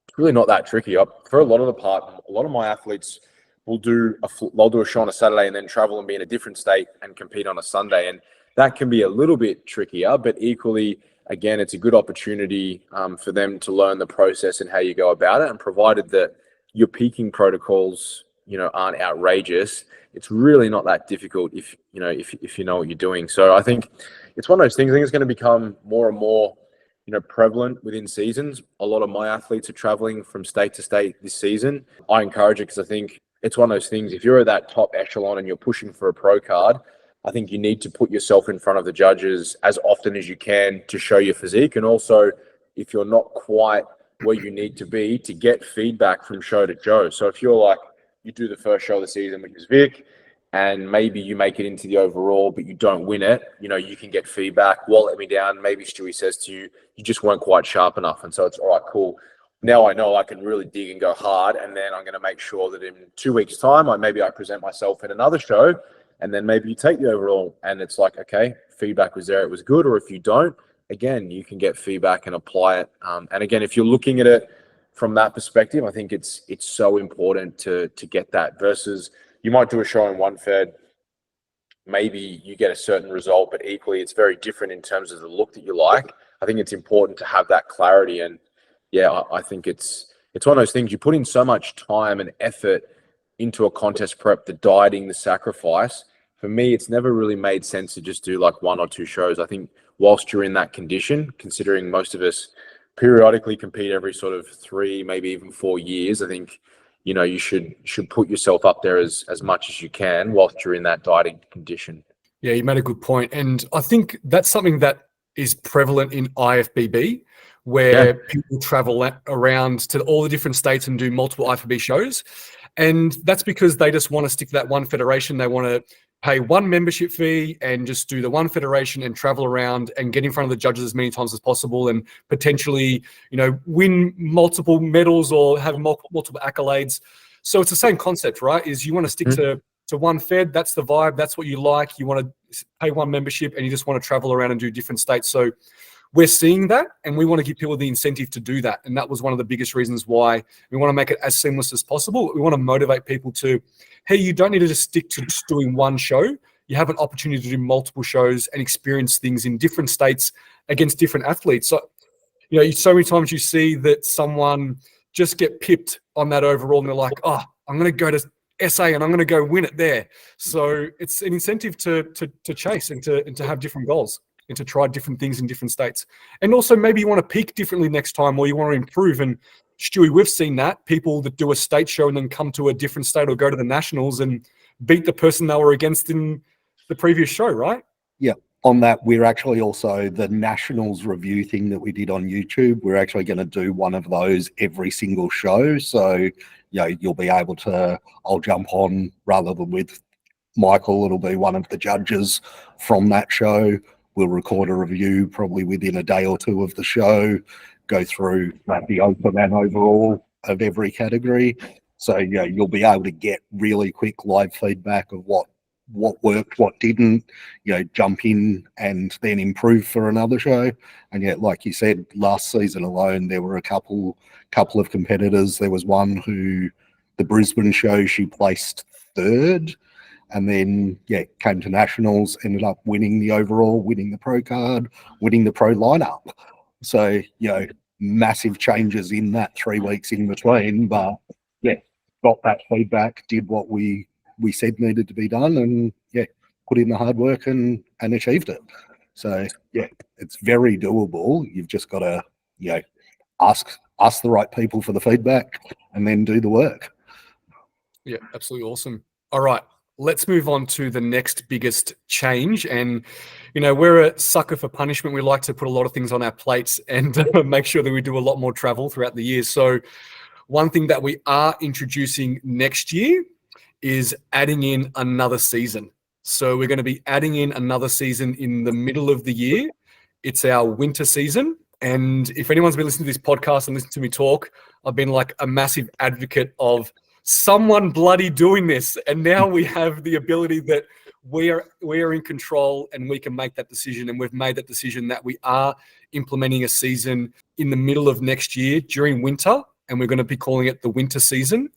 it's really not that tricky. For a lot of my athletes will do a show on a Saturday and then travel and be in a different state and compete on a Sunday. And that can be a little bit trickier, but equally, again, it's a good opportunity for them to learn the process and how you go about it. And provided that your peaking protocols, aren't outrageous, it's really not that difficult if you know what you're doing. So I think it's one of those things. I think it's going to become more and more prevalent within seasons. A lot of my athletes are traveling from state to state this season. I encourage it because I think it's one of those things. If you're at that top echelon and you're pushing for a pro card, I think you need to put yourself in front of the judges as often as you can to show your physique. And also, if you're not quite where you need to be, to get feedback from show to show. So if you're like, you do the first show of the season, which is Vic, and maybe you make it into the overall, but you don't win it, you can get feedback. Well, let me down. Maybe Stewie says to you, you just weren't quite sharp enough. And so it's all right, cool. Now I know I can really dig and go hard. And then I'm going to make sure that in 2 weeks' time, I present myself in another show, and then maybe you take the overall. And it's like, okay, feedback was there. It was good. Or if you don't, again, you can get feedback and apply it. And again, if you're looking at it from that perspective, I think it's so important to get that, versus you might do a show in one Fed, maybe you get a certain result, but equally it's very different in terms of the look that you like. I think it's important to have that clarity. And yeah, I think it's one of those things. You put in so much time and effort into a contest prep, the dieting, the sacrifice. For me, it's never really made sense to just do like 1 or 2 shows. I think whilst you're in that condition, considering most of us periodically compete every sort of 3, maybe even 4 years. I think, you should put yourself up there as much as you can whilst you're in that dieting condition. Yeah, you made a good point. And I think that's something that is prevalent in IFBB, where people travel around to all the different states and do multiple IFBB shows. And that's because they just want to stick to that one federation. They want to pay one membership fee and just do the one federation and travel around and get in front of the judges as many times as possible and potentially, win multiple medals or have multiple accolades. So it's the same concept, right? Is you want to stick to one fed. That's the vibe. That's what you like. You want to pay one membership and you just want to travel around and do different states. So we're seeing that and we want to give people the incentive to do that. And that was one of the biggest reasons why we want to make it as seamless as possible. We want to motivate people to, hey, you don't need to just stick to just doing one show. You have an opportunity to do multiple shows and experience things in different states against different athletes. So, so many times you see that someone just get pipped on that overall and they're like, oh, I'm going to go to SA and I'm going to go win it there. So it's an incentive to chase and to have different goals and to try different things in different states. And also maybe you want to peak differently next time or you want to improve. And Stewie, we've seen that. People that do a state show and then come to a different state or go to the nationals and beat the person they were against in the previous show, right? Yeah. On that, we're actually also the nationals review thing that we did on YouTube. We're actually going to do one of those every single show. So, you'll be able to, I'll jump on rather than with Michael. It'll be one of the judges from that show. We'll record a review probably within a day or two of the show, go through the open and overall of every category. So, you'll be able to get really quick live feedback of what worked, what didn't, jump in and then improve for another show. And yet, like you said, last season alone, there were a couple of competitors. There was one who, the Brisbane show, she placed 3rd. And then, came to nationals, ended up winning the overall, winning the pro card, winning the pro lineup. So, massive changes in that 3 weeks in between. But, got that feedback, did what we said needed to be done and, put in the hard work and achieved it. So, it's very doable. You've just got to, ask the right people for the feedback and then do the work. Yeah, absolutely awesome. All right. Let's move on to the next biggest change. And, we're a sucker for punishment. We like to put a lot of things on our plates and make sure that we do a lot more travel throughout the year. So one thing that we are introducing next year is adding in another season. So we're going to be adding in another season in the middle of the year. It's our winter season. And if anyone's been listening to this podcast and listening to me talk, I've been like a massive advocate of someone bloody doing this. And now we have the ability that we're in control and we can make that decision. And we've made that decision that we are implementing a season in the middle of next year during winter. And we're going to be calling it the winter season.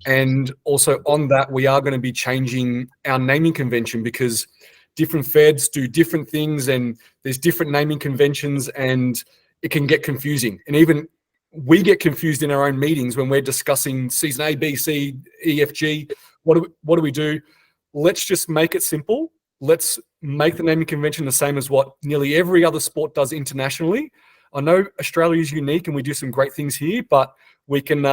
And also on that, we are going to be changing our naming convention because different feds do different things and there's different naming conventions and it can get confusing. And even we get confused in our own meetings when we're discussing season A, B, C, E, F, G. What do we do? Let's just make it simple. Let's make the naming convention the same as what nearly every other sport does internationally. I know Australia is unique and we do some great things here, but we can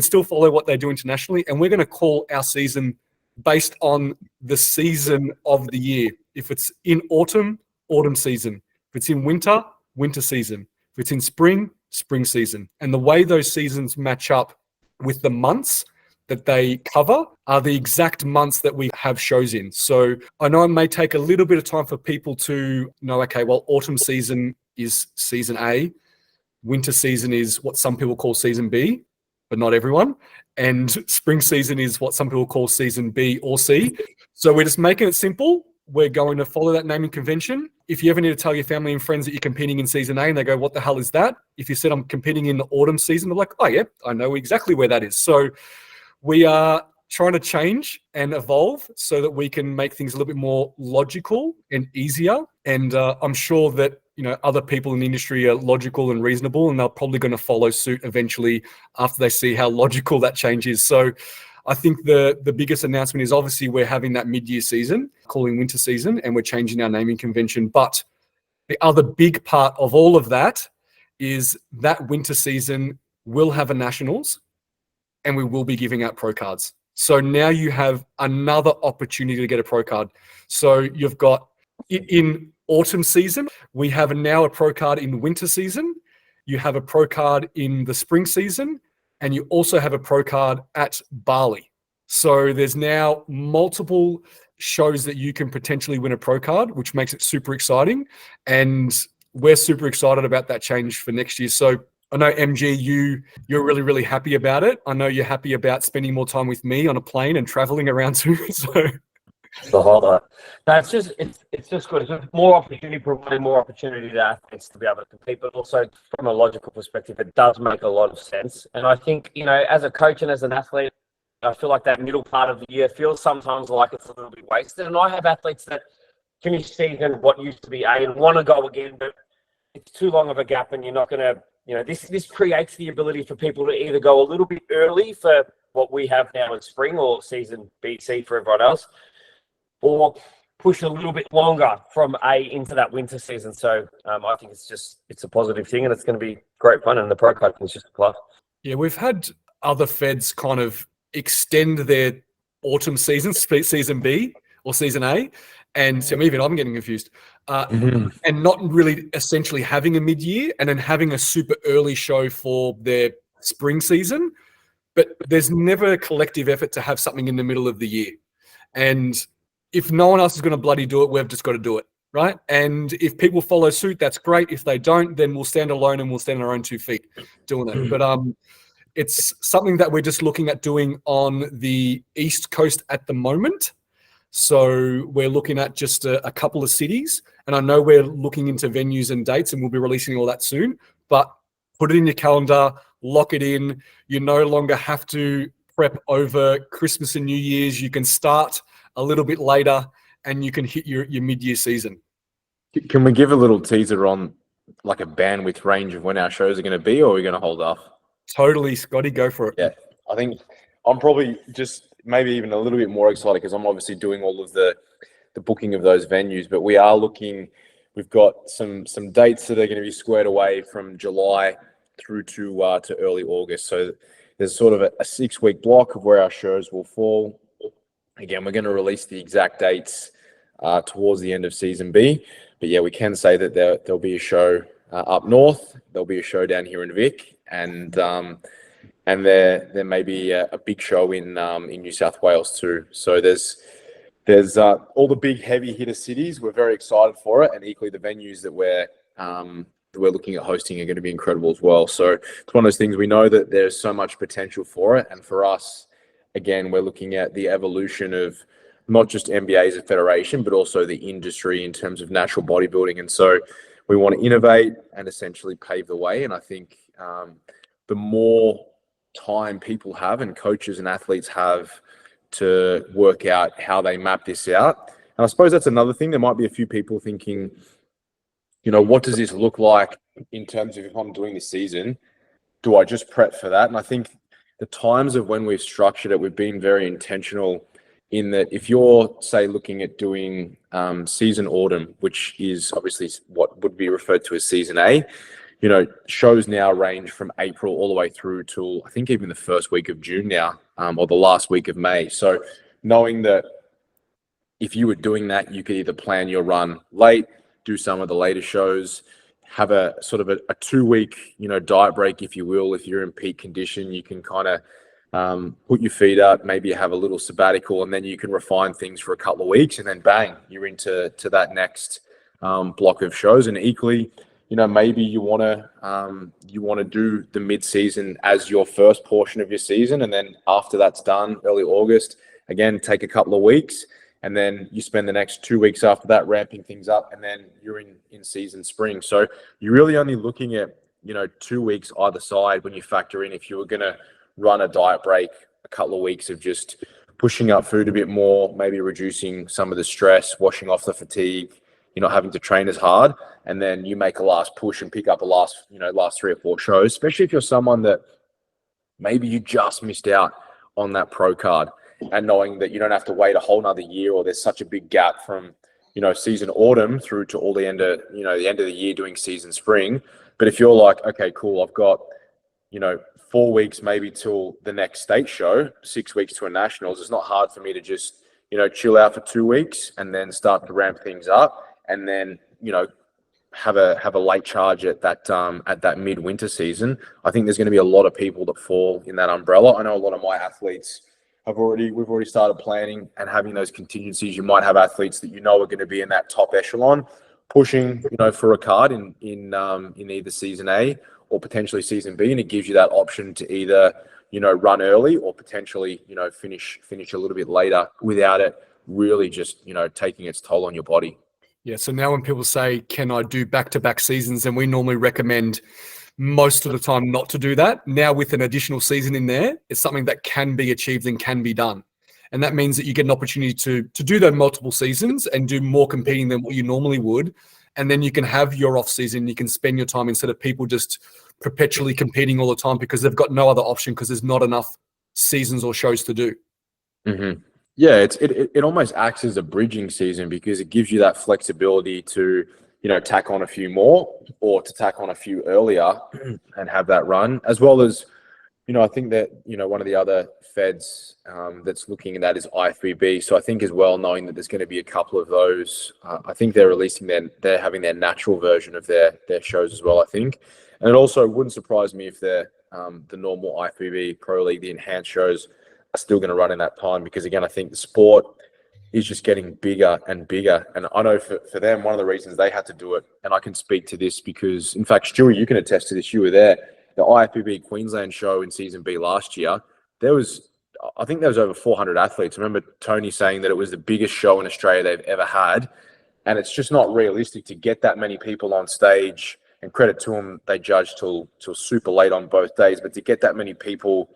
still follow what they do internationally. And we're going to call our season based on the season of the year. If it's in autumn, autumn season. If it's in winter, winter season. If it's in spring, spring season. And the way those seasons match up with the months that they cover are the exact months that we have shows in. So I know it may take a little bit of time for people to know, okay, well, autumn season is season A. Winter season is what some people call season B, but not everyone. And spring season is what some people call season B or C. So we're just making it simple. We're going to follow that naming convention. If you ever need to tell your family and friends that you're competing in season A and they go, what the hell is that? If you said I'm competing in the autumn season, they're like, oh yeah, I know exactly where that is. So we are trying to change and evolve so that we can make things a little bit more logical and easier. And I'm sure that other people in the industry are logical and reasonable, and they're probably going to follow suit eventually after they see how logical that change is. So I think the biggest announcement is obviously we're having that mid-year season, calling winter season, and we're changing our naming convention. But the other big part of all of that is that winter season will have a nationals, and we will be giving out pro cards. So now you have another opportunity to get a pro card. So you've got in autumn season, we have now a pro card in winter season. You have a pro card in the spring season, and you also have a pro card at Bali. So there's now multiple shows that you can potentially win a pro card, which makes it super exciting. And we're super excited about that change for next year. So I know MG, you're really, really happy about it. I know you're happy about spending more time with me on a plane and traveling around too. So the whole lot. No, it's just good. It's just more opportunity, providing more opportunity to athletes to be able to compete, but also from a logical perspective, it does make a lot of sense. And I think, as a coach and as an athlete, I feel like that middle part of the year feels sometimes like it's a little bit wasted. And I have athletes that finish season what used to be A and want to go again, but it's too long of a gap, and you're not going to. This creates the ability for people to either go a little bit early for what we have now in spring or season BC for everyone else, or push a little bit longer from A into that winter season. So I think it's a positive thing, and it's going to be great fun, and the pro card is just a plus. Yeah, we've had other feds kind of extend their autumn season, season B or season A, and so even I'm getting confused, and not really essentially having a mid-year and then having a super early show for their spring season, but there's never a collective effort to have something in the middle of the year. And if no one else is going to bloody do it, we've just got to do it, right? And if people follow suit, that's great. If they don't, then we'll stand alone and we'll stand on our own 2 feet doing it. But it's something that we're just looking at doing on the East Coast at the moment. So we're looking at just a couple of cities, and I know we're looking into venues and dates, and we'll be releasing all that soon. But put it in your calendar, lock it in. You no longer have to prep over Christmas and New Year's. You can start a little bit later, and you can hit your mid-year season. Can we give a little teaser on like a bandwidth range of when our shows are going to be, or are we going to hold off? Totally, Scotty, go for it. Yeah, I think I'm probably just maybe even a little bit more excited because I'm obviously doing all of the booking of those venues, but we are looking. We've got some dates that are going to be squared away from July through to early August. So there's sort of a 6-week block of where our shows will fall. Again, we're going to release the exact dates towards the end of season B, but yeah, we can say that there'll be a show up north. There'll be a show down here in Vic, and there may be a big show in New South Wales too. So there's all the big heavy hitter cities. We're very excited for it, and equally the venues that we're looking at hosting are going to be incredible as well. So it's one of those things, we know that there's so much potential for it, and for us, again, we're looking at the evolution of not just NBA as a federation, but also the industry in terms of natural bodybuilding. And so we want to innovate and essentially pave the way. And I think the more time people have and coaches and athletes have to work out how they map this out. And I suppose that's another thing. There might be a few people thinking, what does this look like in terms of if I'm doing this season, do I just prep for that? And I think the times of when we've structured it, we've been very intentional in that if you're, say, looking at doing season autumn, which is obviously what would be referred to as season A, shows now range from April all the way through till I think even the first week of June now, or the last week of May. So knowing that if you were doing that, you could either plan your run late, do some of the later shows, have a sort of a 2-week, diet break, if you will. If you're in peak condition, you can kind of put your feet up, maybe have a little sabbatical, and then you can refine things for a couple of weeks, and then bang, you're into that next block of shows. And equally, maybe you want to do the mid-season as your first portion of your season, and then after that's done, early August, again, take a couple of weeks, and then you spend the next 2 weeks after that ramping things up, and then you're in season spring. So you're really only looking at 2 weeks either side when you factor in if you were going to run a diet break, a couple of weeks of just pushing up food a bit more, maybe reducing some of the stress, washing off the fatigue, you're not having to train as hard, and then you make a last push and pick up a last 3 or 4 shows, especially if you're someone that maybe you just missed out on that pro card, and knowing that you don't have to wait a whole nother year, or there's such a big gap from season autumn through to all the end of the end of the year doing season spring, But if you're like, okay, cool, I've got, 4 weeks maybe till the next state show, 6 weeks to a nationals, it's not hard for me to just, chill out for 2 weeks and then start to ramp things up, and then, have a late charge at that midwinter season. I think there's going to be a lot of people that fall in that umbrella. I know a lot of my athletes we've already started planning and having those contingencies. You might have athletes that are going to be in that top echelon, pushing for a card in either season A or potentially season B, and it gives you that option to either run early or potentially finish a little bit later without it really just taking its toll on your body. Yeah, so now when people say, can I do back-to-back seasons, and we normally recommend most of the time not to do that. Now with an additional season in there, it's something that can be achieved and can be done. And that means that you get an opportunity to do those multiple seasons and do more competing than what you normally would. And then you can have your off season, you can spend your time instead of people just perpetually competing all the time because they've got no other option because there's not enough seasons or shows to do. Mm-hmm. Yeah, it almost acts as a bridging season because it gives you that flexibility to, tack on a few more or to tack on a few earlier and have that run, as well as, I think that, one of the other feds that's looking at that is IFBB. So I think as well, knowing that there's going to be a couple of those, I think they're they're having their natural version of their shows as well, I think. And it also wouldn't surprise me if the normal IFBB Pro League, the enhanced shows, are still going to run in that time because, again, I think the sport is just getting bigger and bigger. And I know for them, one of the reasons they had to do it, and I can speak to this because, in fact, Stuart, you can attest to this, you were there, the IFBB Queensland show in Season B last year, I think there was over 400 athletes. I remember Tony saying that it was the biggest show in Australia they've ever had. And it's just not realistic to get that many people on stage, and credit to them, they judged till super late on both days, but to get that many people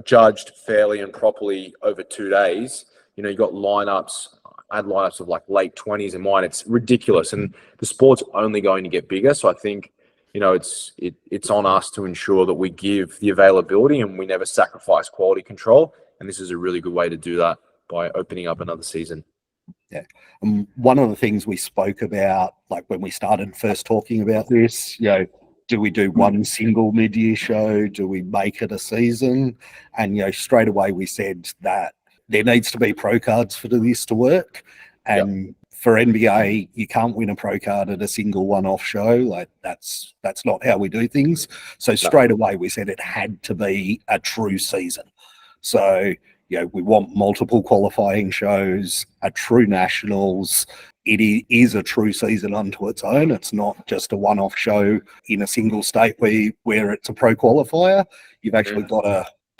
judged fairly and properly over 2 days. You got lineups. I had lineups of like late 20s in mine. It's ridiculous, and the sport's only going to get bigger. So I think it's on us to ensure that we give the availability and we never sacrifice quality control. And this is a really good way to do that by opening up another season. Yeah, and one of the things we spoke about, like when we started first talking about this, do we do one single mid-year show? Do we make it a season? And, straight away we said that there needs to be pro cards for this to work. And for NBA, you can't win a pro card at a single one-off show. Like that's not how we do things. So straight away we said it had to be a true season. So, we want multiple qualifying shows, a true nationals. It is a true season unto its own. It's not just a one-off show in a single state where it's a pro qualifier. You've actually got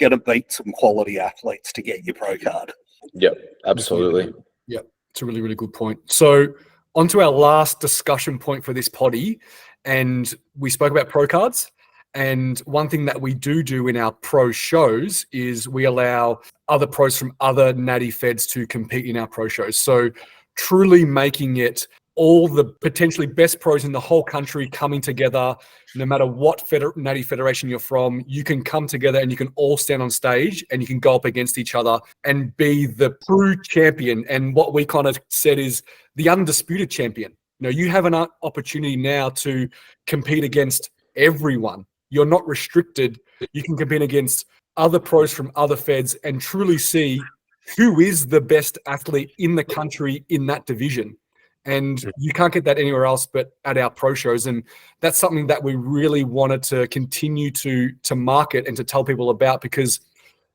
to beat some quality athletes to get your pro card. Yep, absolutely. Yep, it's a really, really good point. So on to our last discussion point for this poddy, and we spoke about pro cards. And one thing that we do in our pro shows is we allow other pros from other natty feds to compete in our pro shows. So truly making it all the potentially best pros in the whole country coming together, no matter what natty federation you're from, you can come together and you can all stand on stage and you can go up against each other and be the true champion. And what we kind of said is the undisputed champion. You have an opportunity now to compete against everyone. You're not restricted. You can compete against other pros from other feds and truly see who is the best athlete in the country in that division. And you can't get that anywhere else but at our pro shows. And that's something that we really wanted to continue to market and to tell people about, because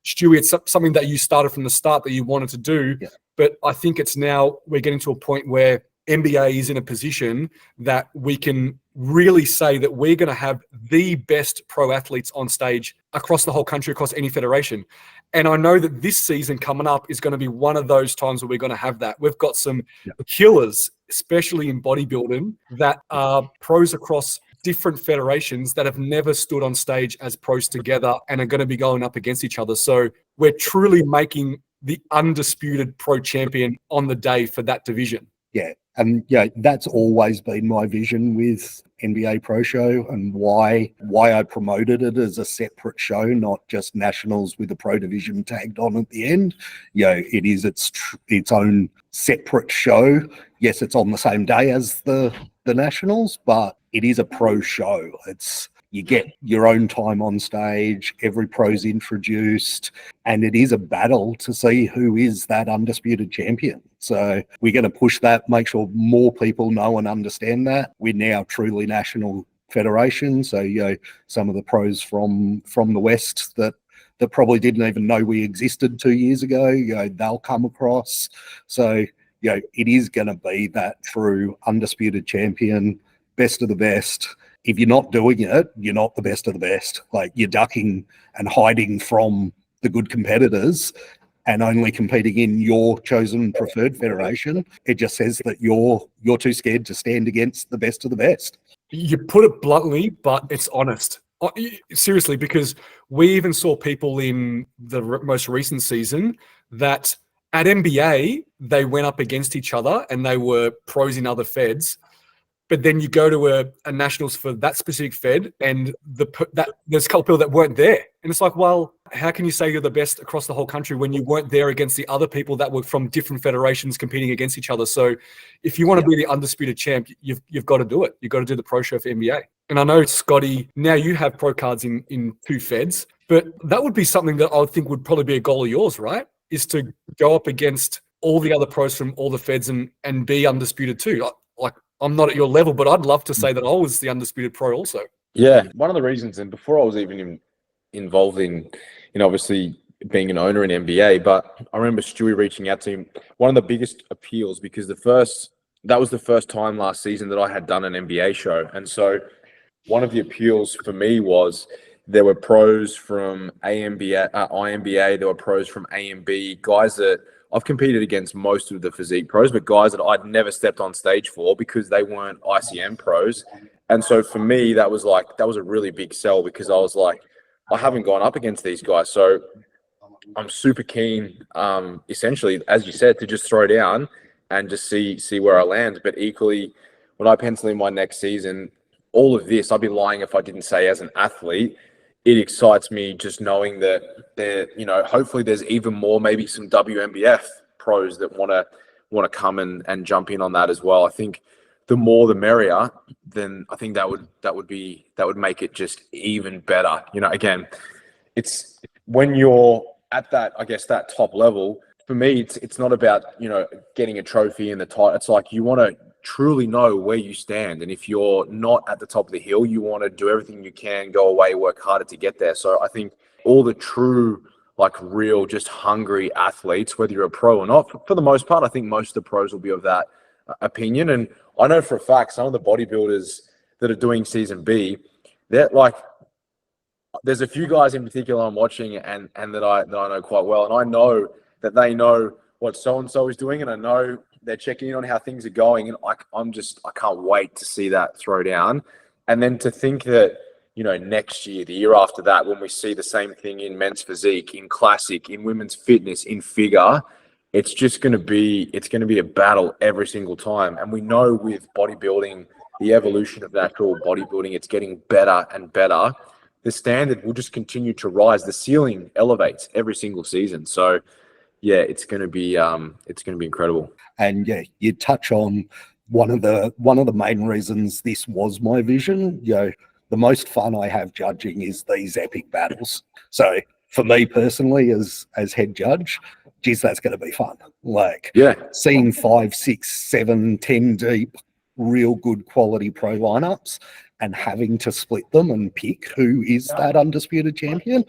Stewie, it's something that you started from the start that you wanted to do. Yeah. But I think it's now we're getting to a point where NBA is in a position that we can really say that we're going to have the best pro athletes on stage across the whole country, across any federation. And I know that this season coming up is going to be one of those times where we're going to have that. We've got some killers, especially in bodybuilding, that are pros across different federations that have never stood on stage as pros together and are going to be going up against each other. So we're truly making the undisputed pro champion on the day for that division. Yeah. And that's always been my vision with NBA Pro Show, and why I promoted it as a separate show, not just nationals with a pro division tagged on at the end. It is its own separate show. Yes, it's on the same day as the nationals, but it is a pro show. You get your own time on stage, every pro's introduced, and it is a battle to see who is that undisputed champion. So we're going to push that, make sure more people know and understand that. We're now truly national federation. So, some of the pros from the West that probably didn't even know we existed 2 years ago, they'll come across. So, it is going to be that true undisputed champion, best of the best. If you're not doing it, you're not the best of the best. Like, you're ducking and hiding from the good competitors and only competing in your chosen preferred federation. It just says that you're too scared to stand against the best of the best. You put it bluntly, but it's honest. Seriously, because we even saw people in the most recent season that at NBA, they went up against each other and they were pros in other feds. But then you go to a nationals for that specific fed, and there's a couple people that weren't there, and it's like, well, how can you say you're the best across the whole country when you weren't there against the other people that were from different federations competing against each other? So, if you want to be the undisputed champ, you've got to do it. You've got to do the pro show for NBA. And I know, Scotty, now you have pro cards in 2 feds, but that would be something that I would think would probably be a goal of yours, right? Is to go up against all the other pros from all the feds and be undisputed too. Like, I'm not at your level, but I'd love to say that I was the undisputed pro also. Yeah, one of the reasons, and before I was even involved in obviously being an owner in NBA, but I remember Stewie reaching out to him. One of the biggest appeals, because that was the first time last season that I had done an NBA show, and so one of the appeals for me was there were pros from INBA, there were pros from AMB, guys that I've competed against most of the physique pros, but guys that I'd never stepped on stage for because they weren't ICM pros. And so for me, that was a really big sell, because I was like, I haven't gone up against these guys. So I'm super keen, essentially, as you said, to just throw down and just see where I land. But equally, when I pencil in my next season, all of this, I'd be lying if I didn't say, as an athlete, it excites me just knowing that hopefully there's even more, maybe some WNBF pros that want to come and jump in on that as well. I think the more the merrier. Then I think that would make it just even better. Again, it's when you're at that, I guess, that top level. For me, it's not about getting a trophy in the title. It's like you want to truly know where you stand, and if you're not at the top of the hill, you want to do everything you can, go away, work harder to get there. So I think all the true, real, just hungry athletes, whether you're a pro or not, for the most part, I think most of the pros will be of that opinion. And I know for a fact some of the bodybuilders that are doing season B, they're there's a few guys in particular I'm watching and that I know quite well, and I know that they know what so and so is doing, and I know they're checking in on how things are going, and I can't wait to see that throw down. And then to think that, next year, the year after that, when we see the same thing in men's physique, in classic, in women's fitness, in figure, it's going to be a battle every single time. And we know with bodybuilding, the evolution of natural bodybuilding, it's getting better and better. The standard will just continue to rise. The ceiling elevates every single season. So yeah, it's going to be incredible. And yeah, you touch on one of the main reasons this was my vision. The most fun I have judging is these epic battles. So for me personally, as head judge, geez, that's going to be fun. Seeing 5, 6, 7, 10 deep, real good quality pro lineups, and having to split them and pick who is that undisputed champion.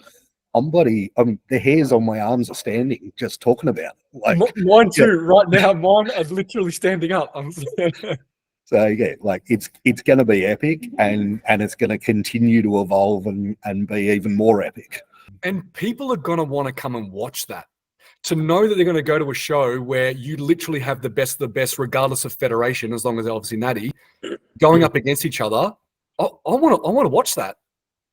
The hairs on my arms are standing just talking about it. Mine too. Right now, mine are literally standing up. So yeah, it's going to be epic, and it's going to continue to evolve and be even more epic. And people are going to want to come and watch that. To know that they're going to go to a show where you literally have the best of the best, regardless of federation, as long as they're obviously natty, going up against each other. I want to watch that.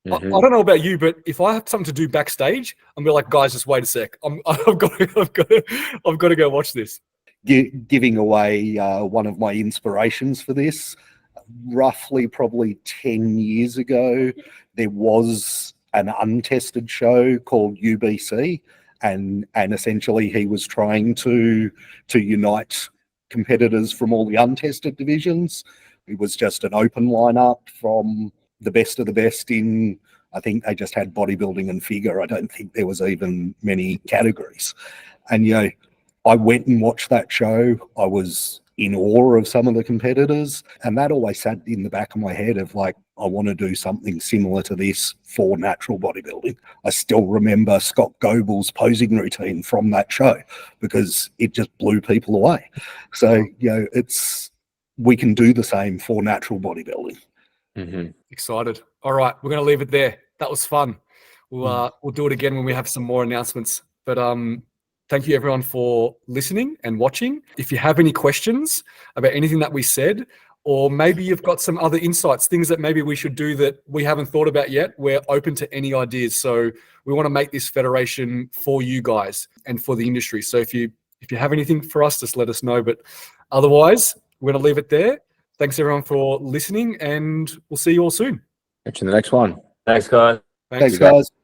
Mm-hmm. I don't know about you, but if I have something to do backstage, I'm be like, guys, just wait a sec. I've got to go watch this. Giving away one of my inspirations for this, roughly probably 10 years ago, there was an untested show called UBC, and essentially he was trying to unite competitors from all the untested divisions. It was just an open lineup from the best of the best in, I think they just had bodybuilding and figure. I don't think there was even many categories. And, you know, I went and watched that show. I was in awe of some of the competitors. And that always sat in the back of my head of like, I want to do something similar to this for natural bodybuilding. I still remember Scott Goble's posing routine from that show because it just blew people away. So, you know, we can do the same for natural bodybuilding. Mm-hmm. Excited. All right, we're going to leave it there. That was fun. We'll do it again when we have some more announcements. But thank you everyone for listening and watching. If you have any questions about anything that we said, or maybe you've got some other insights, things that maybe we should do that we haven't thought about yet, we're open to any ideas. So we want to make this federation for you guys and for the industry. So if you have anything for us, just let us know. But otherwise, we're going to leave it there. Thanks everyone for listening, and we'll see you all soon. Catch you in the next one. Thanks, guys. Thanks, guys.